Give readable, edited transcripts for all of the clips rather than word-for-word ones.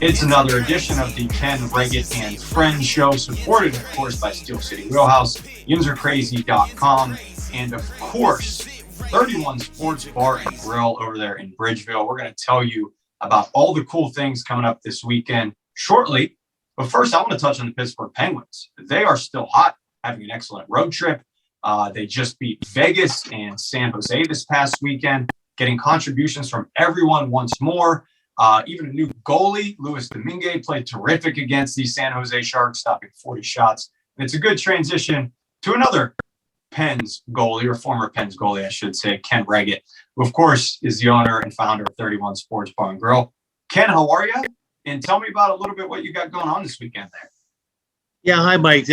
It's another edition of the Ken Wregget and Friends show, supported, of course, by Steel City Wheelhouse, yinzercrazy.com, and, of course, 31 Sports Bar and Grill over there in Bridgeville. We're going to tell you about all the cool things coming up this weekend shortly. But first, I want to touch on the Pittsburgh Penguins. They are still hot, having an excellent road trip. They just beat Vegas and San Jose this past weekend, getting contributions from everyone once more. Even a new goalie, Louis Domingue, played terrific against the San Jose Sharks, stopping 40 shots. And it's a good transition to another Pens goalie, or former Pens goalie, I should say, Ken Wregget, who, of course, is the owner and founder of 31 Sports Bar and Grill. Ken, how are you? And tell me about a little bit what you got going on this weekend there. Yeah, hi, Mike.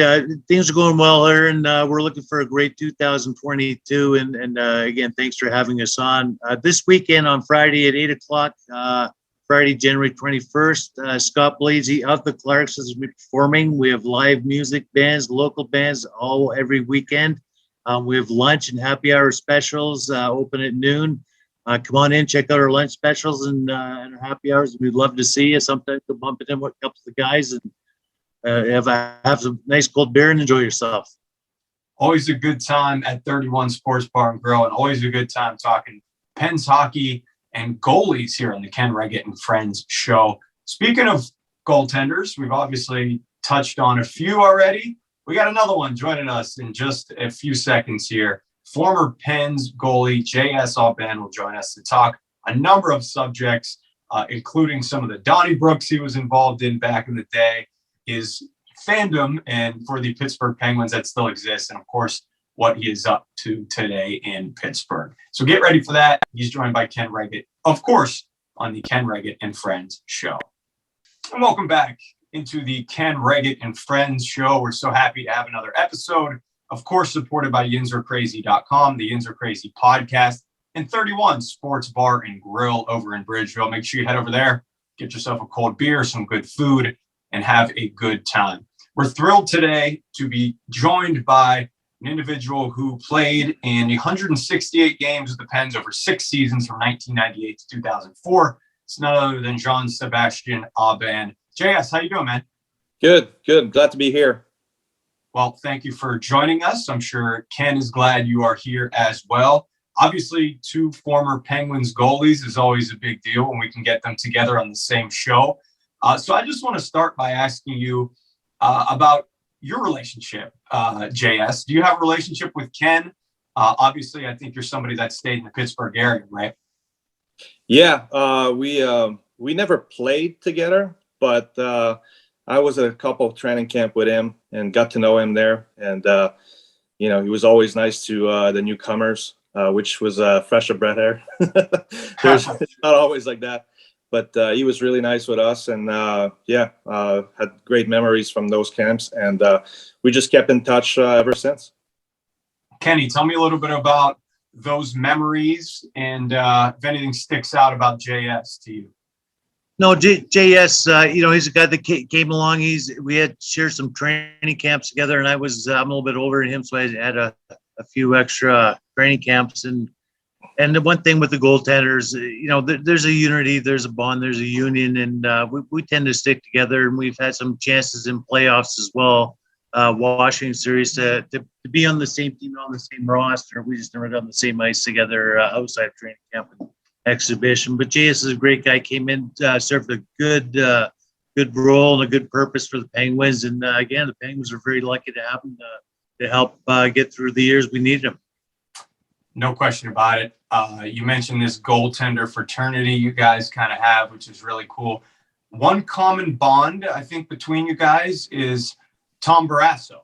Things are going well here, and we're looking for a great 2022. And again, thanks for having us on. This weekend on Friday at 8 o'clock, Friday, January 21st, Scott Blasey of the Clarksons will be performing. We have live music bands, local bands, all every weekend. We have lunch and happy hour specials open at noon. Come on in, check out our lunch specials and our happy hours. We'd love to see you. Sometimes we'll bump it in with a couple of the guys and have some nice cold beer and enjoy yourself. Always a good time at 31 Sports Bar and Grill, and always a good time talking Pens hockey and goalies here on the Ken Wregget and Friends show. Speaking of goaltenders, we've obviously touched on a few already. We got another one joining us in just a few seconds here. Former Pens goalie J.S. Aubin will join us to talk a number of subjects, including some of the Donnybrooks he was involved in back in the day, his fandom and for the Pittsburgh Penguins that still exists, and of course, what he is up to today in Pittsburgh. So get ready for that. He's joined by Ken Wregget, of course, on the Ken Wregget and Friends show. And welcome back into the Ken Wregget and Friends show. We're so happy to have another episode, of course, supported by yinzercrazy.com, the Yinzer Crazy podcast, and 31 Sports Bar and Grill over in Bridgeville. Make sure you head over there, get yourself a cold beer, some good food, and have a good time. We're thrilled today to be joined by an individual who played in 168 games with the Pens over 6 seasons from 1998 to 2004. It's none other than Jean Sebastien Aubin. JS, how you doing, man? Good. Glad to be here. Well, thank you for joining us. I'm sure Ken is glad you are here as well. Obviously, two former Penguins goalies is always a big deal when we can get them together on the same show. So I just want to start by asking you about your relationship, JS. Do you have a relationship with Ken? Obviously, I think you're somebody that stayed in the Pittsburgh area, right? Yeah, we never played together, but I was at a couple of training camp with him and got to know him there. And, he was always nice to the newcomers, which was fresh of breath air. It's not always like that. But he was really nice with us, and had great memories from those camps, and we just kept in touch ever since. Kenny, tell me a little bit about those memories, and if anything sticks out about JS to you. No, JS, he's a guy that came along. We had shared some training camps together, and I'm a little bit older than him, so I had a few extra training camps. And the one thing with the goaltenders, there's a unity, there's a bond, there's a union, and we tend to stick together. And we've had some chances in playoffs as well, Washington series, to be on the same team, on the same roster. We just never got on the same ice together outside of training camp and exhibition. But JS is a great guy. Came in, served a good role and a good purpose for the Penguins. And again, the Penguins are very lucky to have him to help get through the years we needed him. No question about it. You mentioned this goaltender fraternity you guys kind of have, which is really cool. One common bond, I think, between you guys is Tom Barrasso.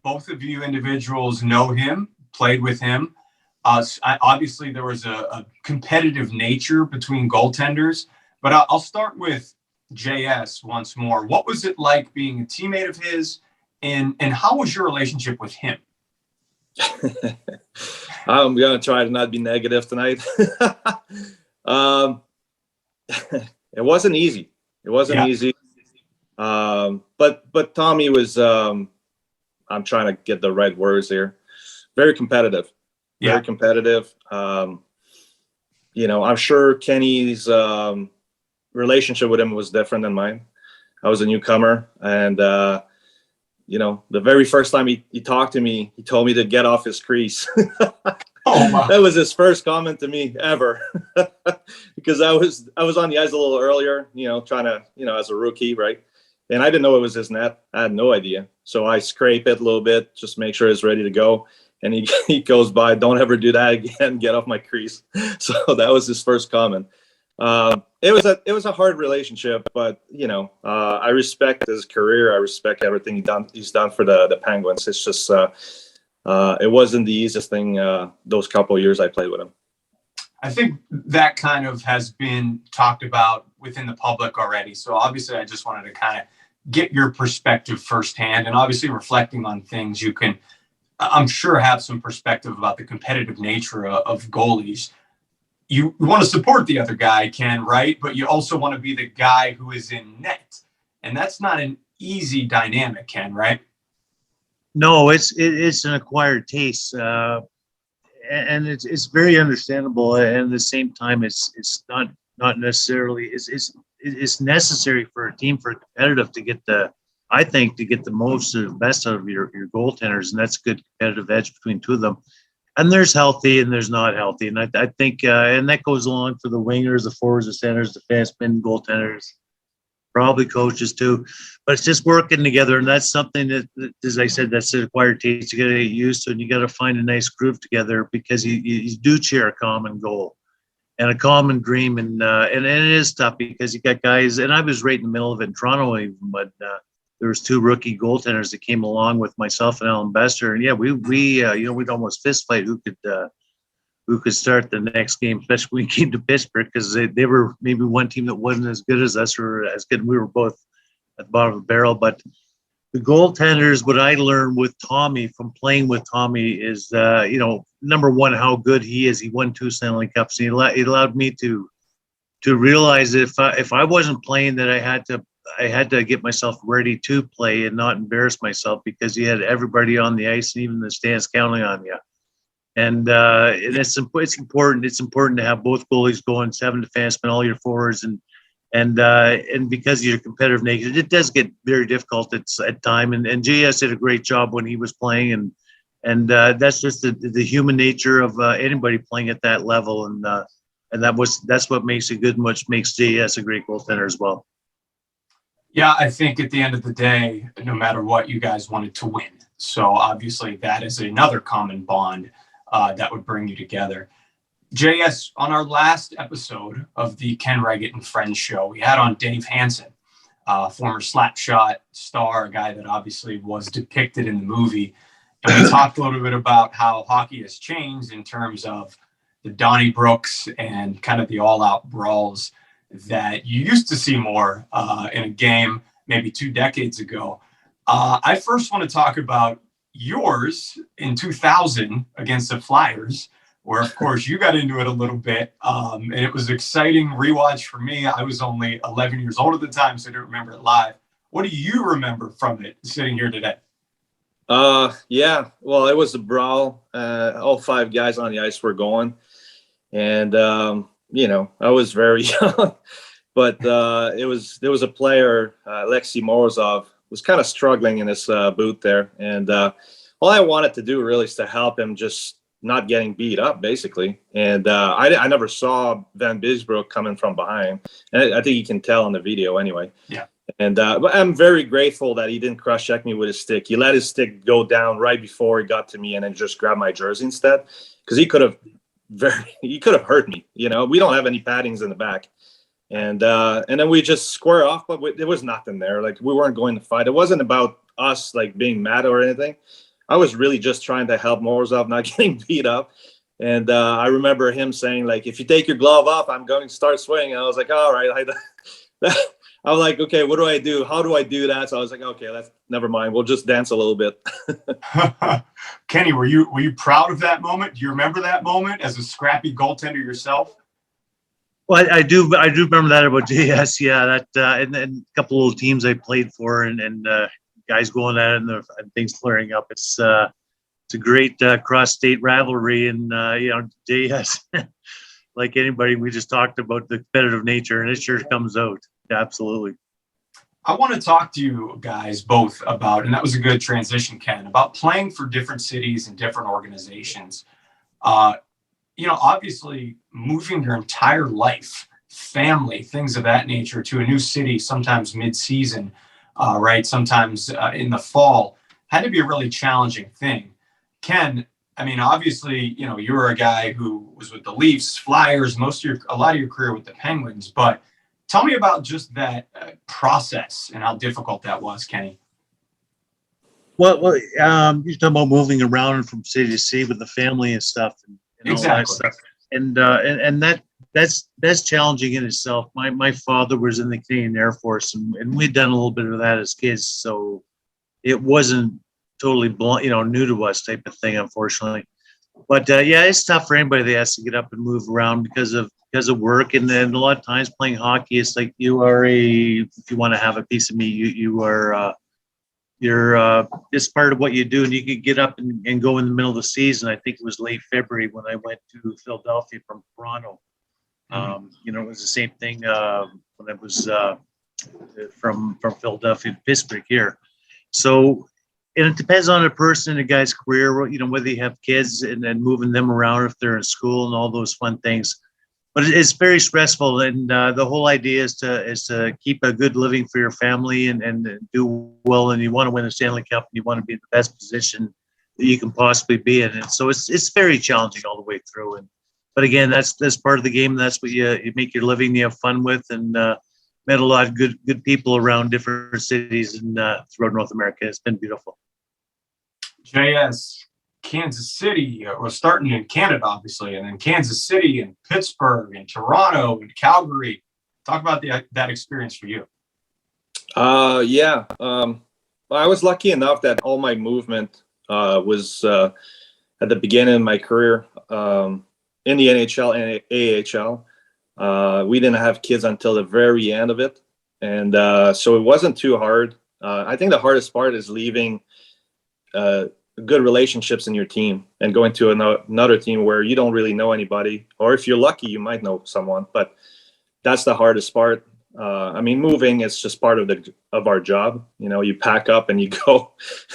Both of you individuals know him, played with him. Obviously, there was a competitive nature between goaltenders, but I'll start with JS once more. What was it like being a teammate of his, and how was your relationship with him? I'm going to try to not be negative tonight. It wasn't easy. Easy. But Tommy was, I'm trying to get the right words here. Very competitive. Very competitive. I'm sure Kenny's relationship with him was different than mine. I was a newcomer, and you know, the very first time he talked to me, he told me to get off his crease. Oh, wow. That was his first comment to me ever, because I was on the ice a little earlier, you know, trying to, you know, as a rookie, right? And I didn't know it was his net. I had no idea. So I scrape it a little bit, just make sure it's ready to go. And he goes by, "Don't ever do that again. Get off my crease." So that was his first comment. It was a hard relationship, but you know, I respect his career. I respect everything he's done for the Penguins. It's just it wasn't the easiest thing those couple of years I played with him. I think that kind of has been talked about within the public already. So obviously, I just wanted to kind of get your perspective firsthand, and obviously reflecting on things you can, I'm sure, have some perspective about the competitive nature of goalies. You want to support the other guy, Ken, right? But you also want to be the guy who is in net. And that's not an easy dynamic, Ken, right? No, it's an acquired taste, and it's very understandable. And at the same time, it's not necessarily it's necessary for a team, for a competitive, to get the most of the best out of your goaltenders, and that's a good competitive edge between two of them. And there's healthy and there's not healthy, and I think and that goes along for the wingers, the forwards, the centers, the defensemen, goaltenders, probably coaches too. But it's just working together, and that's something that, as I said, that's an acquired taste. You got to get used to, and you got to find a nice groove together, because you do share a common goal and a common dream, and it is tough because you got guys, and I was right in the middle of it in Toronto even, but there was two rookie goaltenders that came along with myself and Alan Bester, and yeah, we you know, we'd almost fist fight who could start the next game, especially when we came to Pittsburgh, because they were maybe one team that wasn't as good as us, or as good. We were both at the bottom of the barrel. But the goaltenders, what I learned with Tommy from playing with Tommy is, you know, number one, how good he is. He won 2 Stanley Cups, and it allowed me to realize that if I wasn't playing, that I had to get myself ready to play and not embarrass myself, because you had everybody on the ice and even the stands counting on you. And it's important. It's important to have both goalies going, 7 defensemen, all your forwards, and because of your competitive nature, it does get very difficult at time. And JS did a great job when he was playing, and that's just the human nature of anybody playing at that level. And that's what makes it good, and what makes JS a great goaltender as well. Yeah, I think at the end of the day, no matter what, you guys wanted to win. So obviously that is another common bond that would bring you together. JS, on our last episode of the Ken Wregget and Friends show, we had on Dave Hansen, former Slapshot star, a guy that obviously was depicted in the movie. And we talked a little bit about how hockey has changed in terms of the Donnybrooks and kind of the all-out brawls that you used to see more in a game maybe 2 decades ago. I first want to talk about yours in 2000 against the Flyers, where, of course, you got into it a little bit. And it was an exciting rewatch for me. I was only 11 years old at the time, so I didn't remember it live. What do you remember from it sitting here today? Yeah, well, it was a brawl. All 5 guys on the ice were going. And, you know, I was very young, but there was a player, Alexei Morozov, was kind of struggling in his booth there. And all I wanted to do really is to help him just not getting beat up, basically. And I never saw Van Bisbroek coming from behind. And I think you can tell in the video anyway. Yeah. And but I'm very grateful that he didn't crush check me with his stick. He let his stick go down right before he got to me, and then just grabbed my jersey instead, because he could have hurt me. You know, we don't have any paddings in the back. And then we just square off, but there was nothing there. Like, we weren't going to fight. It wasn't about us like being mad or anything. I was really just trying to help Morozov not getting beat up. And I remember him saying, like, if you take your glove off, I'm going to start swinging. And I was like, all right. I was like, okay, what do I do? How do I do that? So I was like, okay, never mind. We'll just dance a little bit. Kenny, were you proud of that moment? Do you remember that moment as a scrappy goaltender yourself? Well, I do remember that about JS. Yeah, that and a couple of little teams I played for, and guys going at it, and things clearing up. It's a great cross-state rivalry, and you know, JS. like anybody, we just talked about the competitive nature, and it sure comes out. Absolutely. I want to talk to you guys both about, and that was a good transition, Ken, about playing for different cities and different organizations. Obviously moving your entire life, family, things of that nature to a new city, sometimes mid-season, right? Sometimes in the fall, had to be a really challenging thing. Ken, I mean, obviously, you were a guy who was with the Leafs, Flyers, a lot of your career with the Penguins, but tell me about just that process and how difficult that was, Kenny. Well, you're talking about moving around from city to city with the family and stuff, and Exactly. all that stuff. And that's challenging in itself. My father was in the Canadian Air Force, and we'd done a little bit of that as kids, so it wasn't totally new to us type of thing, unfortunately. But yeah, it's tough for anybody that has to get up and move around because of work. And then a lot of times playing hockey, it's like if you want to have a piece of meat, you're it's part of what you do. And you could get up and go in the middle of the season. I think it was late February when I went to Philadelphia from Toronto. It was the same thing when I was from Philadelphia to Pittsburgh here. So, and it depends on a person and a guy's career, whether they have kids and moving them around if they're in school and all those fun things. But it's very stressful, and the whole idea is to keep a good living for your family and do well. And you want to win a Stanley Cup, and you want to be in the best position that you can possibly be in. And so it's very challenging all the way through. But again, that's part of the game. That's what you make your living, you have fun with, and met a lot of good people around different cities and throughout North America. It's been beautiful. JS, Kansas City, we're starting in Canada, obviously, and then Kansas City and Pittsburgh and Toronto and Calgary. Talk about that experience for you. Yeah. I was lucky enough that all my movement was at the beginning of my career in the NHL and AHL. We didn't have kids until the very end of it. And so it wasn't too hard. I think the hardest part is leaving good relationships in your team and going to another team where you don't really know anybody, or if you're lucky, you might know someone, but that's the hardest part. Moving is just part of our job. You pack up and you go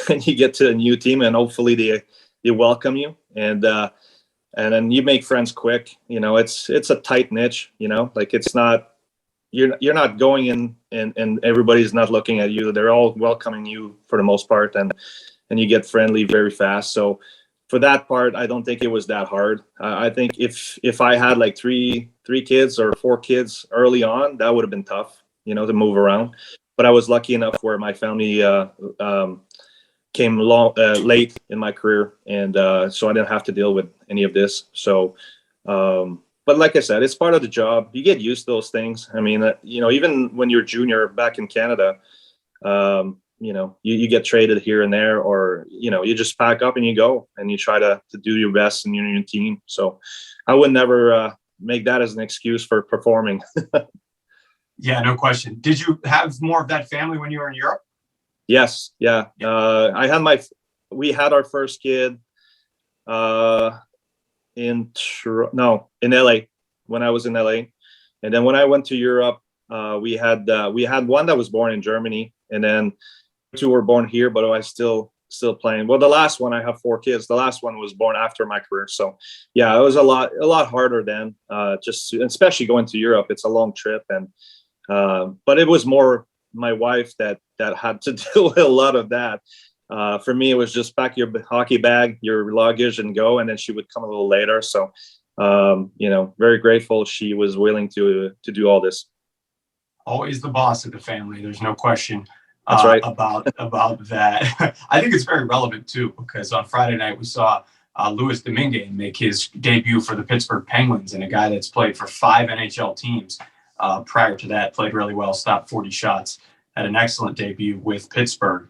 and you get to a new team, and hopefully they welcome you, and then you make friends quick. It's a tight niche, like it's not, you're not going in and everybody's not looking at you. They're all welcoming you for the most part, and you get friendly very fast. So for that part, I don't think it was that hard. I think if I had like three kids or 4 kids early on, that would have been tough, to move around. But I was lucky enough where my family came along late in my career, and so I didn't have to deal with any of this. So, but like I said, it's part of the job. You get used to those things. Even when you're junior back in Canada, you get traded here and there, or, you just pack up and you go and you try to do your best in your team. So I would never make that as an excuse for performing. Yeah, no question. Did you have more of that family when you were in Europe? Yes. Yeah. We had our first kid in LA, when I was in LA. And then when I went to Europe, we had one that was born in Germany, and then 2 were born here, but I was still playing. Well, the last one, I have 4 kids. The last one was born after my career. So yeah, it was a lot harder then, especially going to Europe. It's a long trip, and but it was more my wife that had to deal with a lot of that. For me, it was just pack your hockey bag, your luggage, and go, and then she would come a little later. So very grateful she was willing to do all this. Always the boss of the family. There's no question. That's right. About that. I think it's very relevant too, because on Friday night we saw Louis Domingue make his debut for the Pittsburgh Penguins, and a guy that's played for 5 NHL teams prior to that, played really well, stopped 40 shots, had an excellent debut with Pittsburgh.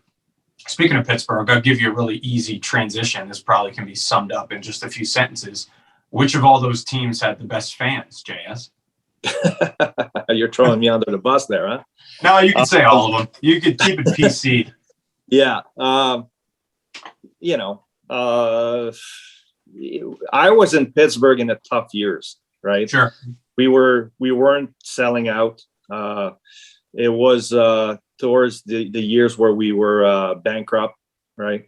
Speaking of Pittsburgh, I'll give you a really easy transition. This probably can be summed up in just a few sentences. Which of all those teams had the best fans, JS? You're throwing me under the bus there, huh? No, you can say all of them. You could keep it PC. Yeah. I was in Pittsburgh in the tough years. right? Sure. We weren't selling out. It was towards the years where we were bankrupt, right?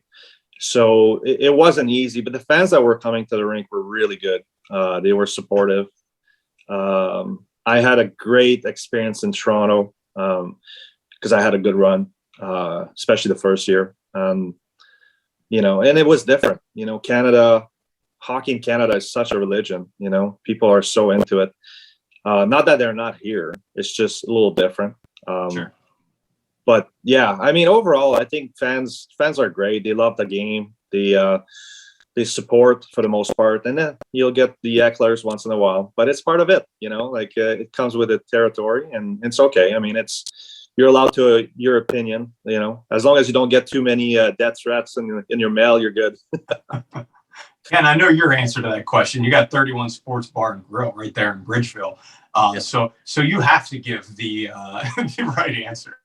So it wasn't easy, but the fans that were coming to the rink were really good. They were supportive. I had a great experience in Toronto because I had a good run, especially the first year. You know, and it was different. You know, Canada, hockey in Canada is such a religion. You know, people are so into it. Not that they're not here. It's just a little different. Sure. But yeah, I mean, overall, I think fans are great. They love the game. They support for the most part, and then you'll get the hecklers once in a while. But it's part of it, you know. Like it comes with the territory, and it's okay. I mean, you're allowed to your opinion, you know. As long as you don't get too many death threats in your mail, you're good. Ken, I know your answer to that question. You got 31 Sports Bar and Grill right there in Bridgeville. Yeah. So you have to give the the right answer.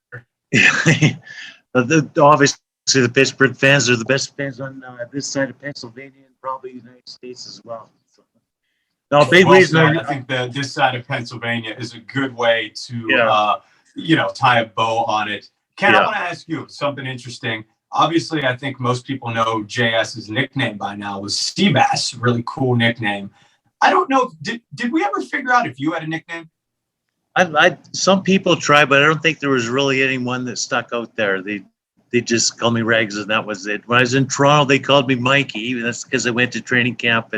Obviously, the Pittsburgh fans are the best fans on this side of Pennsylvania and probably the United States as well. So, no, big Well reason. said. I think that this side of Pennsylvania is a good way to tie a bow on it. Ken, I want to ask you something interesting. Obviously, I think most people know JS's nickname by now was Seabass, really cool nickname. I don't know. Did we ever figure out if you had a nickname? Some people try, but I don't think there was really anyone that stuck out there. They just called me Rags, and that was it. When I was in Toronto, they called me Mikey. That's because I went to training camp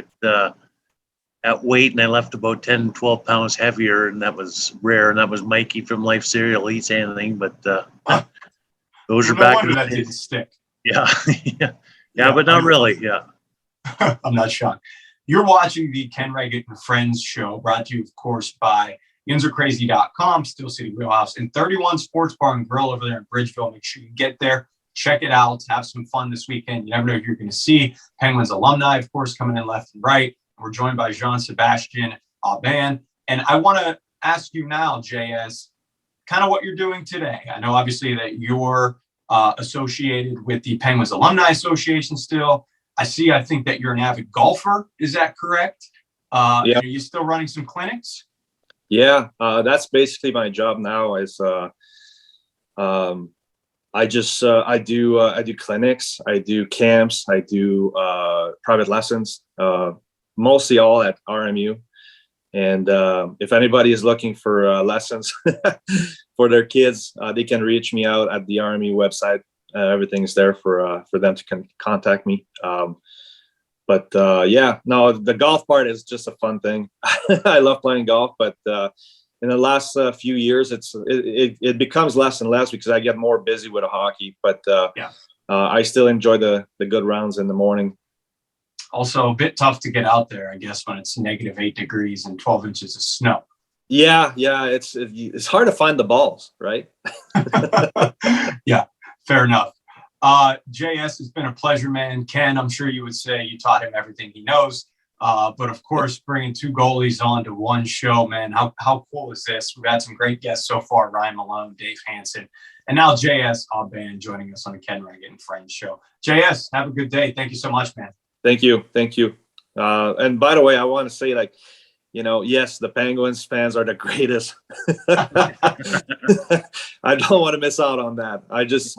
at weight, and I left about 10, 12 pounds heavier, and that was rare. And that was Mikey from Life Cereal, Eats Anything. But those are back in the that days. didn't stick. Yeah, but not really. Yeah. I'm not shocked. You're watching the Ken Wregget and Friends show, brought to you, of course, by YinsAreCrazy.com, Steel City Wheelhouse, and 31 Sports Bar and Grill over there in Bridgeville. Make sure you get there, check it out, have some fun this weekend. You never know who you're going to see. Penguins alumni, of course, coming in left and right. We're joined by Jean Sebastien Aubin. And I want to ask you now, JS, kind of what you're doing today. I know, obviously, that you're associated with the Penguins Alumni Association still. I think that you're an avid golfer. Is that correct? Yeah. Are you still running some clinics? Yeah, that's basically my job now. I do clinics, I do camps, I do private lessons, mostly all at RMU. And if anybody is looking for lessons for their kids, they can reach me out at the RMU website. Everything's there for them to contact me. But the golf part is just a fun thing. I love playing golf, but in the last few years, it becomes less and less because I get more busy with hockey. But I still enjoy the good rounds in the morning. Also, a bit tough to get out there, I guess, when it's -8 degrees and 12 inches of snow. Yeah, it's hard to find the balls, right? Yeah, fair enough. JS, it's been a pleasure, man. Ken, I'm sure you would say you taught him everything he knows. But of course, bringing two goalies onto one show, man, how cool is this? We've had some great guests so far, Ryan Malone, Dave Hansen, and now JS Aubin joining us on the Ken Wregget and Friends show. JS, have a good day. Thank you so much, man. Thank you. And by the way, I want to say, like, you know, yes, the Penguins fans are the greatest. I don't want to miss out on that. I just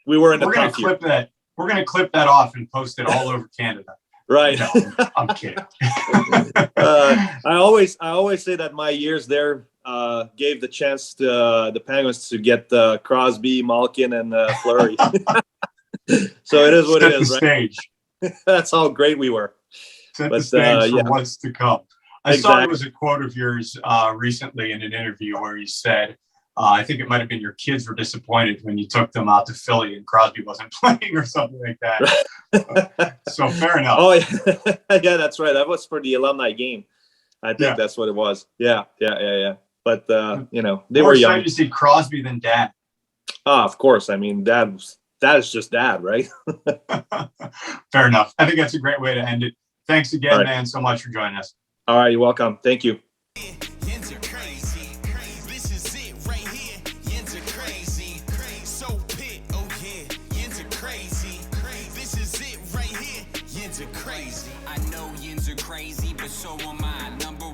we were in the tough year. We're going to clip that off and post it all over Canada. Right. No, I'm kidding. I always say that my years there gave the chance to the Penguins to get Crosby, Malkin, and Fleury. So it is what it is, right? Stage. That's how great we were. Set the stage for what's to come. I saw it was a quote of yours recently in an interview where you said, I think it might have been your kids were disappointed when you took them out to Philly and Crosby wasn't playing or something like that. So fair enough. Oh, yeah. Yeah, that's right. That was for the alumni game. I think that's what it was. Yeah. But, you know, they were young. More excited to see Crosby than Dad. Of course. I mean, that is just Dad, right? Fair enough. I think that's a great way to end it. Thanks again, man, so much for joining us. All right, you're welcome. Thank you. Crazy. I know yins are crazy, but so am I. Number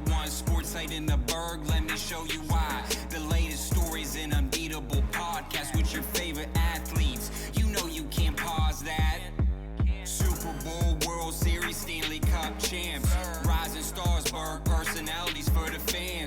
Berg, let me show you why. The latest stories in unbeatable podcast with your favorite athletes. You know you can't pause that. Super Bowl, World Series, Stanley Cup champs, rising stars, Berg personalities for the fans.